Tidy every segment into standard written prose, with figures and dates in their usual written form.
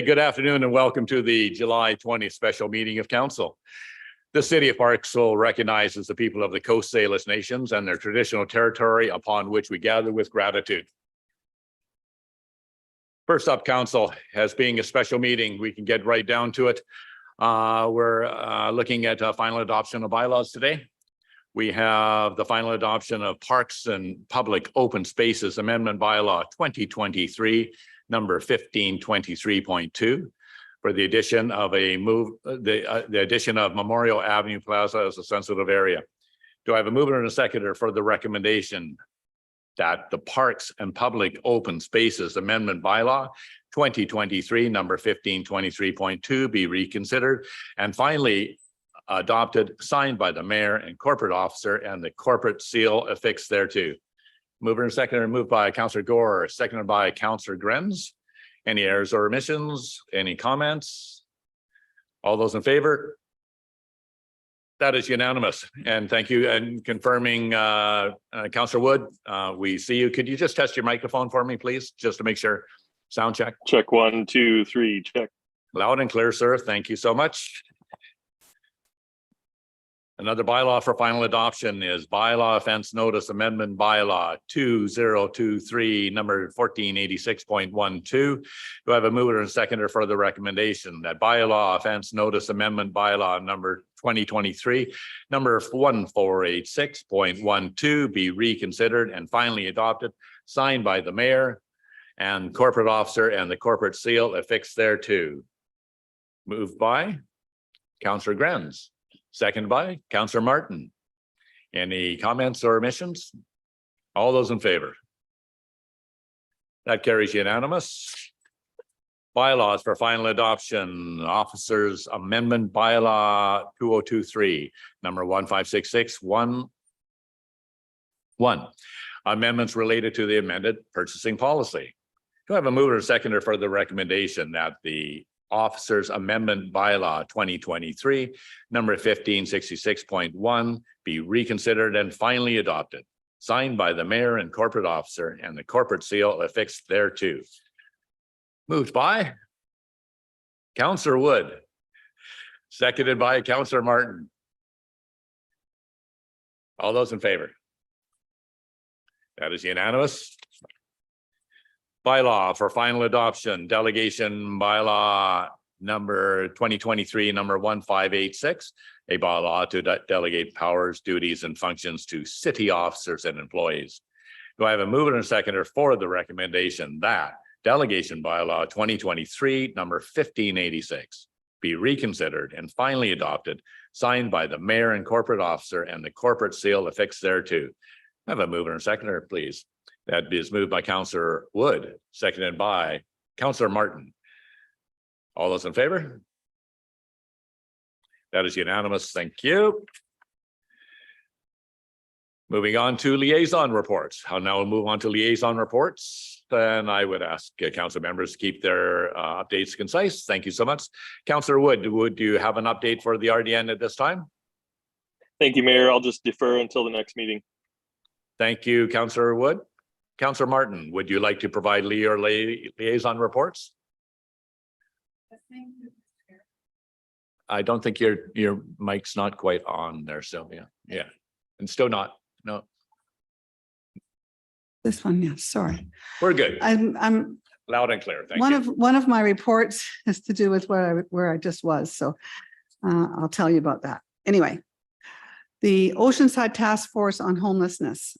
Good afternoon and welcome to the July 20th special meeting of council. The city of Parksville recognizes the people of the Coast Salish nations and their traditional territory upon which we gather with gratitude. First up, council, as being a special meeting, we can get right down to it. We're looking at final adoption of bylaws today. We have the final adoption of Parks and Public Open Spaces Amendment Bylaw 2023. Number 1523.2 for the addition of the addition of Memorial Avenue Plaza as a sensitive area. Do I have a mover and a seconder for the recommendation that the Parks and Public Open Spaces Amendment Bylaw 2023 number 1523.2 be reconsidered and finally adopted, signed by the mayor and corporate officer and the corporate seal affixed thereto? Mover and seconder, moved by Councillor Gore, seconded by Councillor Grenz. Any errors or omissions? Any comments? All those in favor? That is unanimous. And thank you. And confirming, Councillor Wood, we see you. Could you just test your microphone for me, please, just to make sure? Sound check. Check 1, 2, 3, check. Loud and clear, sir. Thank you so much. Another bylaw for final adoption is Bylaw Offence Notice Amendment Bylaw 2023 number 1486.12. Do I have a mover and seconder for the recommendation that Bylaw Offence Notice Amendment Bylaw number 2023 number 1486.12 be reconsidered and finally adopted, signed by the mayor and corporate officer and the corporate seal affixed thereto? Moved by Councillor Grenz. Seconded by Councillor Martin. Any comments or omissions? All those in favor? That carries unanimous. Bylaws for final adoption. Officers Amendment Bylaw 2023, number 1566.1. Amendments related to the amended purchasing policy. Do I have a mover or seconder for the recommendation that the Officers Amendment Bylaw 2023, number 1566.1 be reconsidered and finally adopted, signed by the mayor and corporate officer and the corporate seal affixed thereto? Moved by Councillor Wood, seconded by Councillor Martin. All those in favor? That is unanimous. Bylaw for final adoption, Delegation Bylaw number 2023, number 1586, a bylaw to delegate powers, duties, and functions to city officers and employees. Do I have a mover and a seconder for the recommendation that Delegation Bylaw 2023, number 1586, be reconsidered and finally adopted, signed by the mayor and corporate officer and the corporate seal affixed thereto? I have a mover and a seconder, please. That is moved by Councillor Wood, seconded by Councillor Martin. All those in favor? That is unanimous. Thank you. Moving on to liaison reports. I'll now move on to liaison reports. Then I would ask council members to keep their updates concise. Thank you so much. Councillor Wood, would you have an update for the RDN at this time? Thank you, Mayor. I'll just defer until the next meeting. Thank you, Councillor Wood. Councillor Martin, would you like to provide liaison reports? I don't think your mic's not quite on there, Sylvia. Yeah, and still not. No. This one, yes. Sorry. We're good. I'm loud and clear. Thank you. One of my reports has to do with where I just was, so I'll tell you about that. Anyway, the Oceanside Task Force on Homelessness.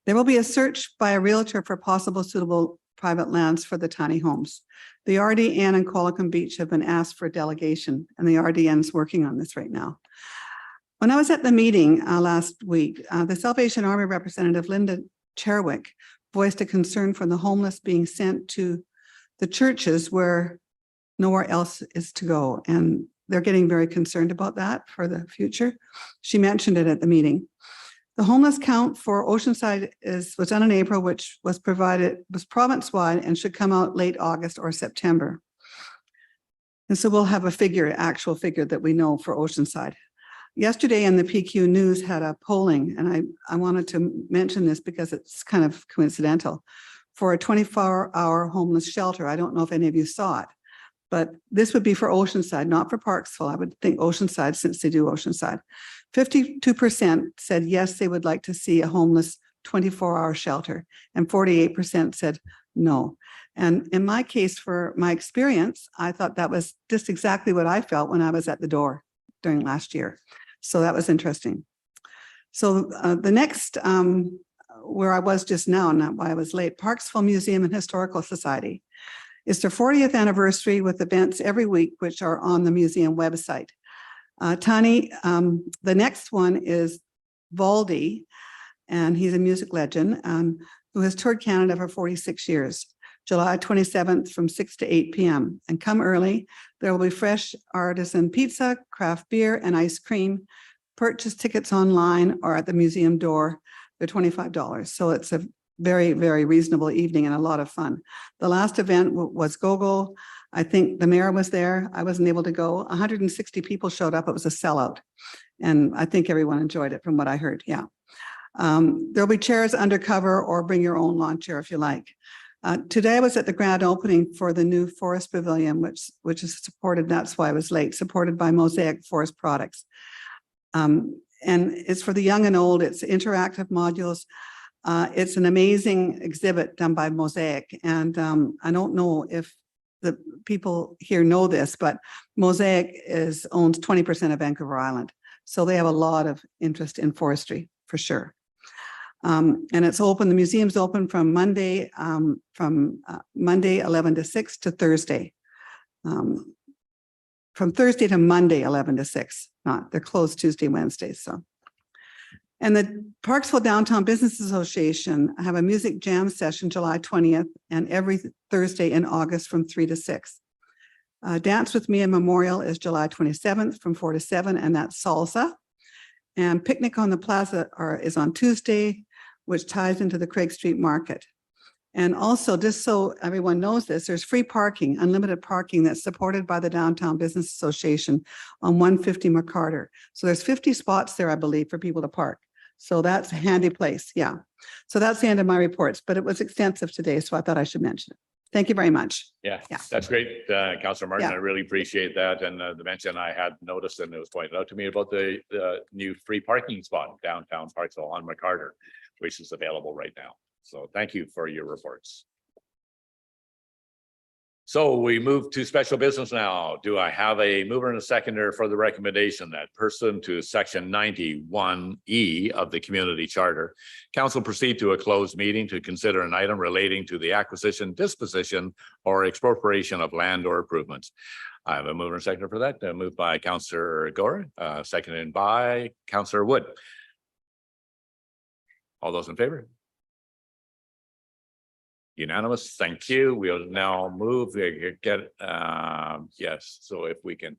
There will be a search by a realtor for possible suitable private lands for the tiny homes. The RDN and Qualicum Beach have been asked for a delegation, and the RDN is working on this right now. When I was at the meeting last week, the Salvation Army representative Linda Cherwick voiced a concern for the homeless being sent to the churches where nowhere else is to go, and they're getting very concerned about that for the future. She mentioned it at the meeting. The homeless count for Oceanside was done in April, which was province-wide and should come out late August or September. And so we'll have a actual figure that we know for Oceanside. Yesterday in the PQ News had a polling, and I wanted to mention this because it's kind of coincidental. for a 24-hour homeless shelter. I don't know if any of you saw it, but this would be for Oceanside, not for Parksville. I would think Oceanside, since they do Oceanside. 52% said yes, they would like to see a homeless 24-hour shelter, and 48% said no. And in my case, for my experience, I thought that was just exactly what I felt when I was at the door during last year. So that was interesting. So the next, where I was just now, not why I was late, Parksville Museum and Historical Society. It's their 40th anniversary with events every week, which are on the museum website. Tani, the next one is Valdi, and he's a music legend who has toured Canada for 46 years. July 27th from 6 to 8 p.m. And come early. There will be fresh artisan pizza, craft beer, and ice cream. Purchase tickets online or at the museum door. They're $25. So it's a very, very reasonable evening and a lot of fun. The last event was Go-Go. I think the mayor was there. I wasn't able to go. 160 people showed up. It was a sellout. And I think everyone enjoyed it from what I heard. Yeah. There'll be chairs undercover or bring your own lawn chair if you like. Today I was at the grand opening for the new Forest Pavilion, which is supported, that's why I was late, supported by Mosaic Forest Products. And it's for the young and old. It's interactive modules. It's an amazing exhibit done by Mosaic. And I don't know if the people here know this, but Mosaic owns 20% of Vancouver Island. So they have a lot of interest in forestry for sure. And it's open, the museum's open from Monday 11 to 6 to Thursday. From Thursday to Monday, 11 to 6, they're closed Tuesday, Wednesday. So, and the Parksville Downtown Business Association have a music jam session July 20th and every Thursday in August from 3 to 6. Dance with Me and Memorial is July 27th from 4 to 7, and that's salsa. And Picnic on the Plaza is on Tuesday, which ties into the Craig Street Market. And also, just so everyone knows this, there's free parking, unlimited parking that's supported by the Downtown Business Association on 150 McCarter. So there's 50 spots there, I believe, for people to park. So that's a handy place, yeah. So that's the end of my reports, but it was extensive today, so I thought I should mention it. Thank you very much. Yeah, Yeah. that's great, Councillor Martin. Yeah. I really appreciate that. And the mention I had noticed, and it was pointed out to me about the new free parking spot in downtown Parksville on McCarter, which is available right now. So thank you for your reports. So we move to special business now. Do I have a mover and a seconder for the recommendation that pursuant to section 91E of the community charter, council proceed to a closed meeting to consider an item relating to the acquisition, disposition, or expropriation of land or improvements? I have a mover and seconder for that. Moved by Councillor Gore, seconded by Councillor Wood. All those in favor? Unanimous. Thank you. We'll now move. Yes. So if we can